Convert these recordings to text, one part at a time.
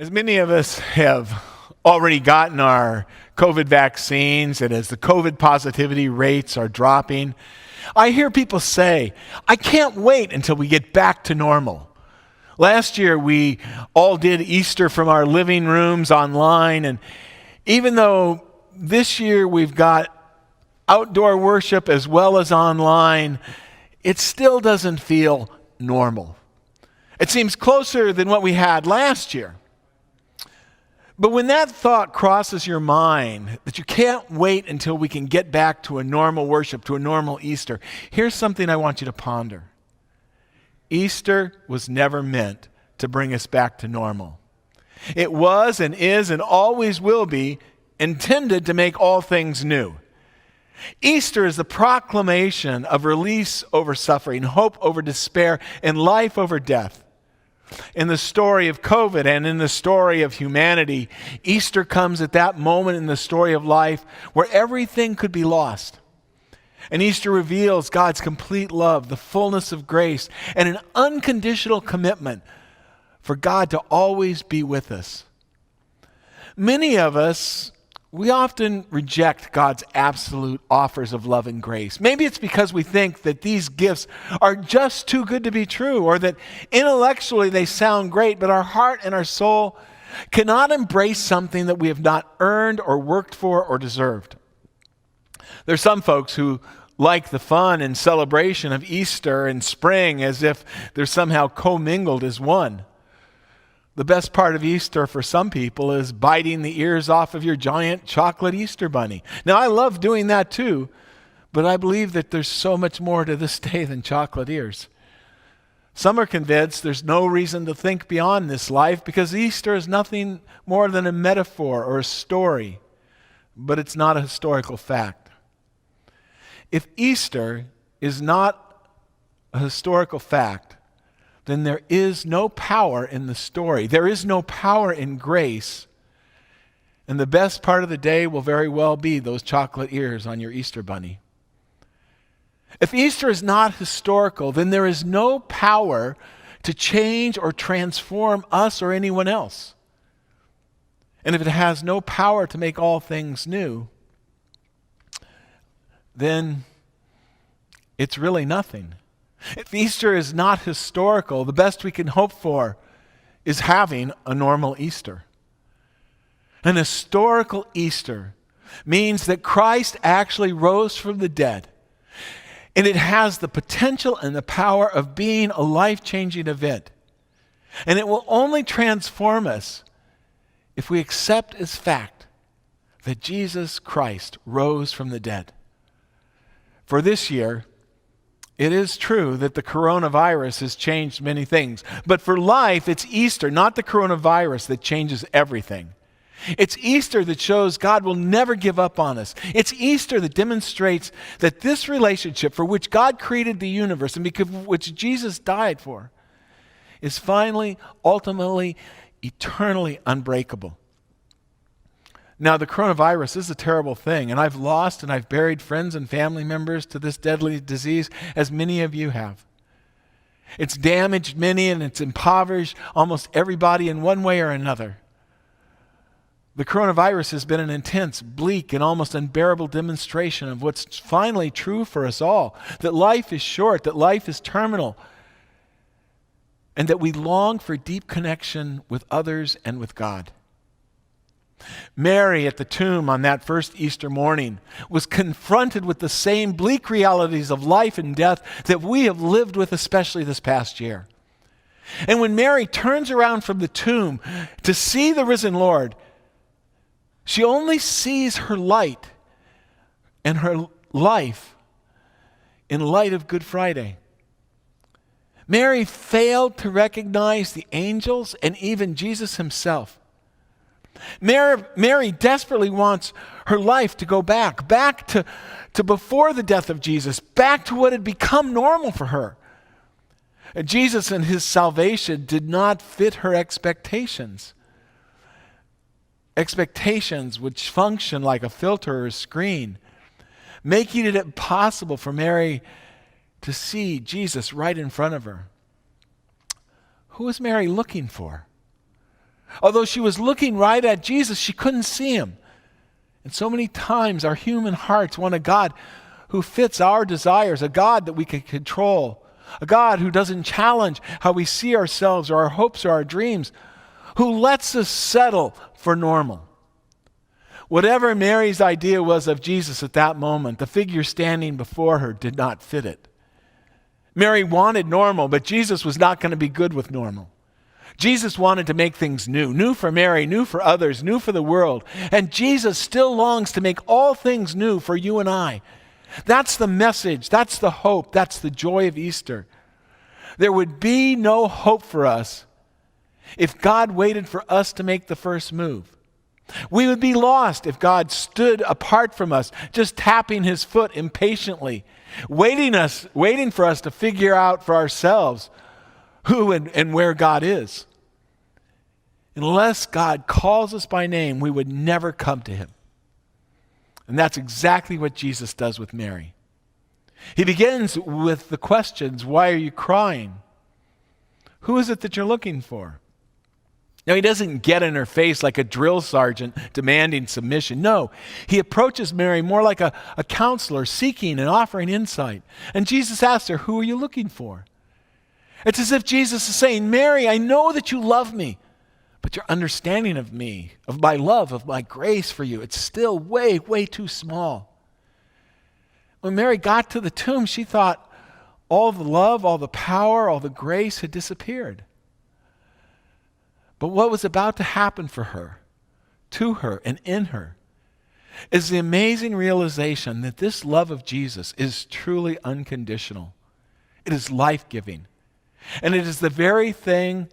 As many of us have already gotten our COVID vaccines, and as the COVID positivity rates are dropping, I hear people say, I can't wait until we get back to normal. Last year, we all did Easter from our living rooms online, and even though this year we've got outdoor worship as well as online, it still doesn't feel normal. It seems closer than what we had last year. But when that thought crosses your mind, that you can't wait until we can get back to a normal worship, to a normal Easter, here's something I want you to ponder. Easter was never meant to bring us back to normal. It was and is and always will be intended to make all things new. Easter is the proclamation of release over suffering, hope over despair, and life over death. In the story of COVID and in the story of humanity, Easter comes at that moment in the story of life where everything could be lost. And Easter reveals God's complete love, the fullness of grace, and an unconditional commitment for God to always be with us. Many of us, we often reject God's absolute offers of love and grace. Maybe it's because we think that these gifts are just too good to be true, or that intellectually they sound great, but our heart and our soul cannot embrace something that we have not earned or worked for or deserved. There's some folks who like the fun and celebration of Easter and spring as if they're somehow commingled as one. The best part of Easter for some people is biting the ears off of your giant chocolate Easter bunny. Now, I love doing that too, but I believe that there's so much more to this day than chocolate ears. Some are convinced there's no reason to think beyond this life because Easter is nothing more than a metaphor or a story, but it's not a historical fact. If Easter is not a historical fact, then there is no power in the story. There is no power in grace. And the best part of the day will very well be those chocolate ears on your Easter bunny. If Easter is not historical, then there is no power to change or transform us or anyone else. And if it has no power to make all things new, then it's really nothing. If Easter is not historical, the best we can hope for is having a normal Easter. An historical Easter means that Christ actually rose from the dead, and it has the potential and the power of being a life-changing event. And it will only transform us if we accept as fact that Jesus Christ rose from the dead. For this year, it is true that the coronavirus has changed many things. But for life, it's Easter, not the coronavirus, that changes everything. It's Easter that shows God will never give up on us. It's Easter that demonstrates that this relationship for which God created the universe and because which Jesus died for is finally, ultimately, eternally unbreakable. Now, the coronavirus is a terrible thing, and I've lost and I've buried friends and family members to this deadly disease, as many of you have. It's damaged many, and it's impoverished almost everybody in one way or another. The coronavirus has been an intense, bleak, and almost unbearable demonstration of what's finally true for us all, that life is short, that life is terminal, and that we long for deep connection with others and with God. Mary at the tomb on that first Easter morning was confronted with the same bleak realities of life and death that we have lived with, especially this past year. And when Mary turns around from the tomb to see the risen Lord, she only sees her light and her life in light of Good Friday. Mary failed to recognize the angels and even Jesus himself. Mary desperately wants her life to go back to before the death of Jesus, back to what had become normal for her. And Jesus and his salvation did not fit her expectations. Expectations which function like a filter or a screen, making it impossible for Mary to see Jesus right in front of her. Who is Mary looking for? Although she was looking right at Jesus, she couldn't see him. And so many times our human hearts want a God who fits our desires, a God that we can control, a God who doesn't challenge how we see ourselves or our hopes or our dreams, who lets us settle for normal. Whatever Mary's idea was of Jesus at that moment, the figure standing before her did not fit it. Mary wanted normal, but Jesus was not going to be good with normal. Jesus wanted to make things new. New for Mary, new for others, new for the world. And Jesus still longs to make all things new for you and I. That's the message. That's the hope. That's the joy of Easter. There would be no hope for us if God waited for us to make the first move. We would be lost if God stood apart from us, just tapping his foot impatiently, waiting for us to figure out for ourselves who and where God is. Unless God calls us by name, we would never come to him. And that's exactly what Jesus does with Mary. He begins with the questions, why are you crying? Who is it that you're looking for? Now, he doesn't get in her face like a drill sergeant demanding submission. No, he approaches Mary more like a counselor seeking and offering insight. And Jesus asks her, who are you looking for? It's as if Jesus is saying, Mary, I know that you love me, but your understanding of me, of my love, of my grace for you, it's still way, way too small. When Mary got to the tomb, she thought all the love, all the power, all the grace had disappeared. But what was about to happen for her, to her, and in her, is the amazing realization that this love of Jesus is truly unconditional. It is life-giving. And it is the very thing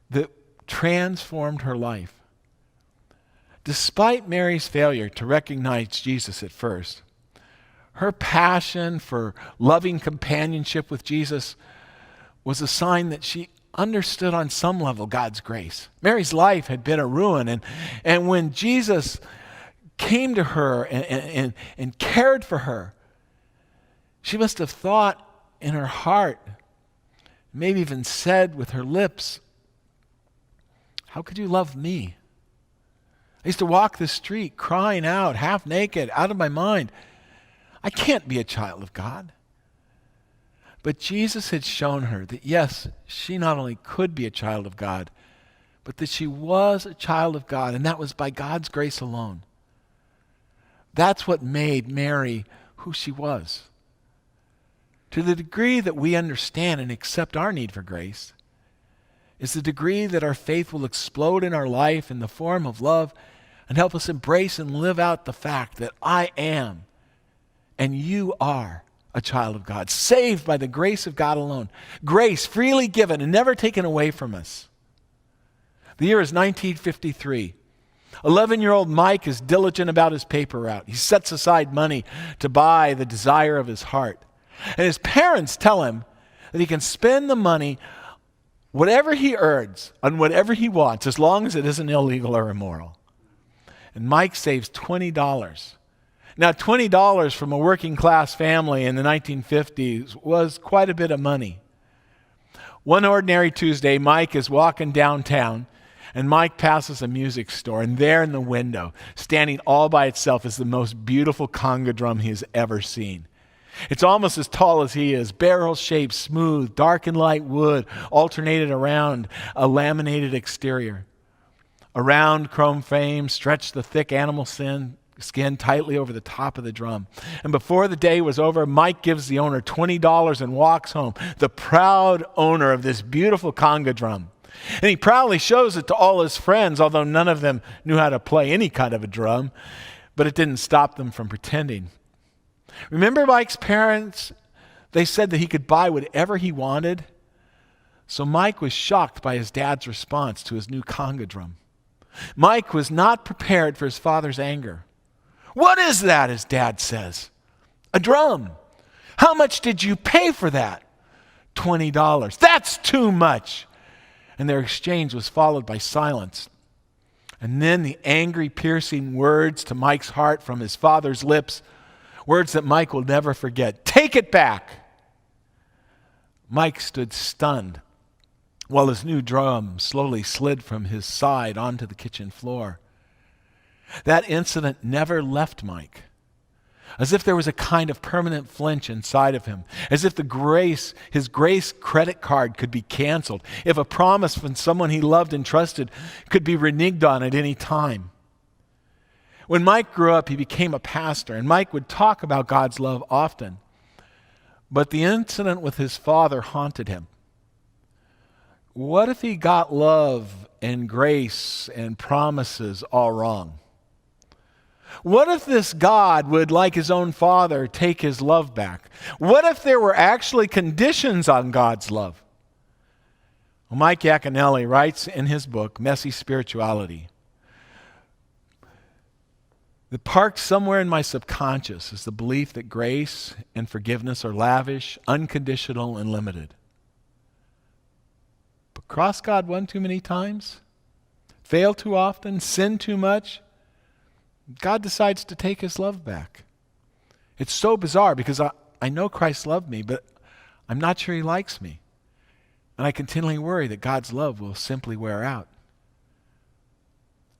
that transformed her life. Despite Mary's failure to recognize Jesus at first, her passion for loving companionship with Jesus was a sign that she understood on some level God's grace. Mary's life had been a ruin, and when Jesus came to her and cared for her, she must have thought in her heart, maybe even said with her lips, how could you love me? I used to walk the street crying out, half naked, out of my mind. I can't be a child of God. But Jesus had shown her that yes, she not only could be a child of God, but that she was a child of God, and that was by God's grace alone. That's what made Mary who she was. To the degree that we understand and accept our need for grace is the degree that our faith will explode in our life in the form of love and help us embrace and live out the fact that I am and you are a child of God, saved by the grace of God alone. Grace freely given and never taken away from us. The year is 1953. 11-year-old Mike is diligent about his paper route. He sets aside money to buy the desire of his heart. And his parents tell him that he can spend the money, whatever he earns, on whatever he wants, as long as it isn't illegal or immoral. And Mike saves $20. Now, $20 from a working class family in the 1950s was quite a bit of money. One ordinary Tuesday, Mike is walking downtown, and Mike passes a music store, and there in the window, standing all by itself, is the most beautiful conga drum he has ever seen. It's almost as tall as he is, barrel-shaped, smooth, dark and light wood, alternated around a laminated exterior. A round chrome frame stretched the thick animal skin tightly over the top of the drum. And before the day was over, Mike gives the owner $20 and walks home, the proud owner of this beautiful conga drum. And he proudly shows it to all his friends, although none of them knew how to play any kind of a drum, but it didn't stop them from pretending. Remember Mike's parents? They said that he could buy whatever he wanted. So Mike was shocked by his dad's response to his new conga drum. Mike was not prepared for his father's anger. What is that? His dad says. A drum. How much did you pay for that? $20. That's too much. And their exchange was followed by silence. And then the angry, piercing words to Mike's heart from his father's lips, words that Mike will never forget. Take it back. Mike stood stunned while his new drum slowly slid from his side onto the kitchen floor. That incident never left Mike, as if there was a kind of permanent flinch inside of him, as if his grace credit card could be canceled, if a promise from someone he loved and trusted could be reneged on at any time. When Mike grew up, he became a pastor, and Mike would talk about God's love often. But the incident with his father haunted him. What if he got love and grace and promises all wrong? What if this God would, like his own father, take his love back? What if there were actually conditions on God's love? Well, Mike Yaconelli writes in his book, Messy Spirituality, that parked somewhere in my subconscious is the belief that grace and forgiveness are lavish, unconditional, and limited. But cross God one too many times, fail too often, sin too much, God decides to take his love back. It's so bizarre because I know Christ loved me, but I'm not sure he likes me. And I continually worry that God's love will simply wear out.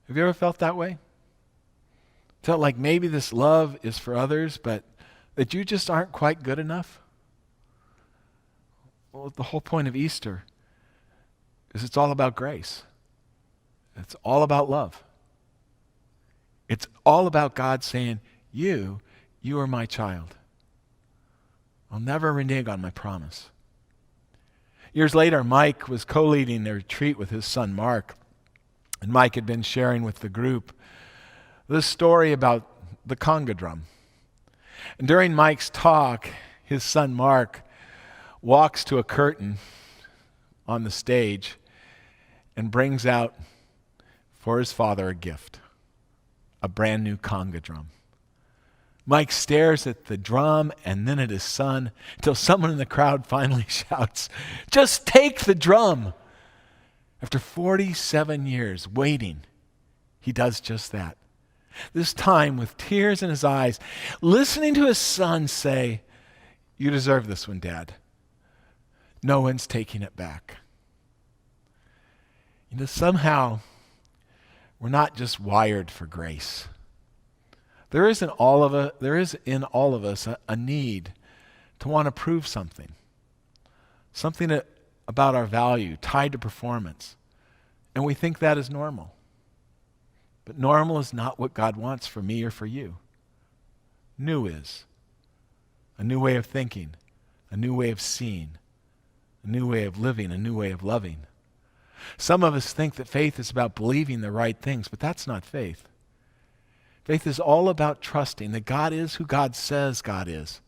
Have you ever felt that way? Felt like maybe this love is for others, but that you just aren't quite good enough? Well, the whole point of Easter is it's all about grace. It's all about love. It's all about God saying, you are my child. I'll never renege on my promise. Years later, Mike was co-leading a retreat with his son Mark, and Mike had been sharing with the group this story about the conga drum. And during Mike's talk, his son Mark walks to a curtain on the stage and brings out for his father a gift, a brand new conga drum. Mike stares at the drum and then at his son until someone in the crowd finally shouts, "Just take the drum!" After 47 years waiting, he does just that. This time with tears in his eyes, listening to his son say, "You deserve this one, Dad. No one's taking it back." You know, somehow we're not just wired for grace. There is in all of us a need to want to prove something about our value tied to performance. And we think that is normal. But normal is not what God wants for me or for you. New is. A new way of thinking, a new way of seeing, a new way of living, a new way of loving. Some of us think that faith is about believing the right things, but that's not faith. Faith is all about trusting that God is who God says God is.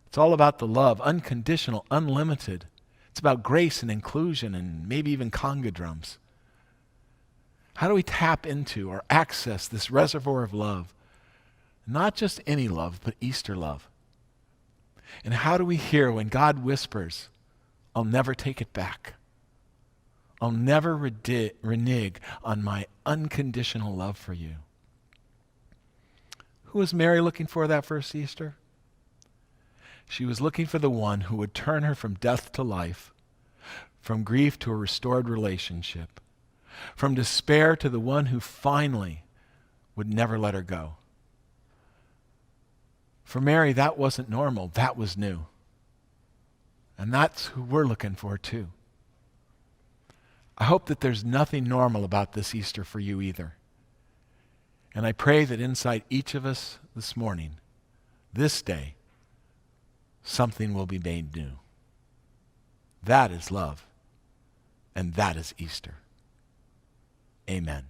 It's all about the love, unconditional, unlimited. It's about grace and inclusion and maybe even conga drums. How do we tap into or access this reservoir of love? Not just any love, but Easter love. And how do we hear when God whispers, "I'll never take it back. I'll never renege on my unconditional love for you"? Who was Mary looking for that first Easter? She was looking for the one who would turn her from death to life, from grief to a restored relationship, from despair to the one who finally would never let her go. For Mary, that wasn't normal, that was new. And that's who we're looking for too. I hope that there's nothing normal about this Easter for you either. And I pray that inside each of us this morning, this day, something will be made new. That is love, and that is Easter. Amen.